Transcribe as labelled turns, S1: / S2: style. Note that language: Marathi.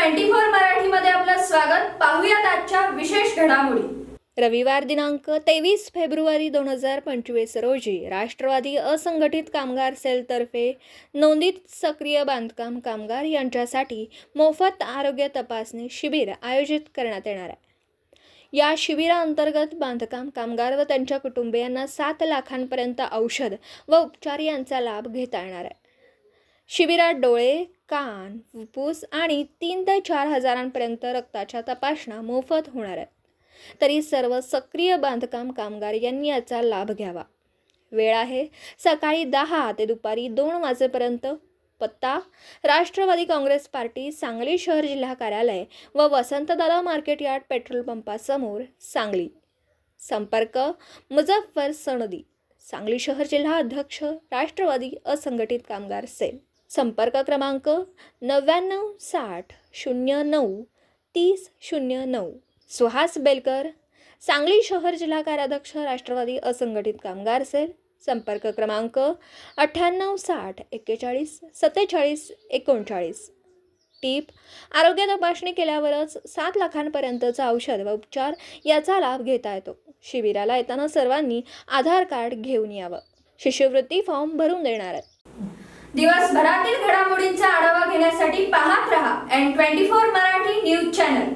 S1: N24 मराठीमध्ये आपलं स्वागत। पाहूयात आजच्या विशेष घडामोडी।
S2: रविवार दिनांक 23 फेब्रुवारी 2025 रोजी राष्ट्रवादी असंघटित कामगार सेलतर्फे नोंदीत सक्रिय बांधकाम कामगार यांच्यासाठी मोफत आरोग्य तपासणी शिबिर आयोजित करण्यात येणार आहे। या शिबिराअंतर्गत बांधकाम कामगार व त्यांच्या कुटुंबियांना 7 लाखांपर्यंत औषध व उपचार यांचा लाभ घेता येणार आहे। शिबिरात डोळे, कान, फुफ्फुस आणि 3 ते 4 हजारांपर्यंत रक्ताच्या तपासण्या मोफत होणार आहेत। तरी सर्व सक्रिय बांधकाम कामगार यांनी याचा लाभ घ्यावा। वेळ आहे सकाळी 10 ते दुपारी 2 वाजेपर्यंत। पत्ता राष्ट्रवादी काँग्रेस पार्टी सांगली शहर जिल्हा कार्यालय व वसंतदादा मार्केट यार्ड पेट्रोल पंपासमोर सांगली। संपर्क मुझफ्फर सनदी, सांगली शहर जिल्हा अध्यक्ष राष्ट्रवादी असंघटित कामगार सेल। संपर्क क्रमांक 9960093009। सुहास बेलकर, सांगली शहर जिल्हा कार्याध्यक्ष राष्ट्रवादी असंघटित कामगार सेल। संपर्क क्रमांक 9860414739। टीप: आरोग्य तपासणी केल्यावरच 7 लाखांपर्यंतचा औषध व उपचार याचा लाभ घेता येतो। शिबिराला येताना सर्वांनी आधार कार्ड घेऊन यावं। शिष्यवृत्ती फॉर्म भरून देणार आहेत।
S1: दिवसभरातील घडामोडींचा आढावा घेण्यासाठी पाहत रहा N24 मराठी न्यूज चॅनल।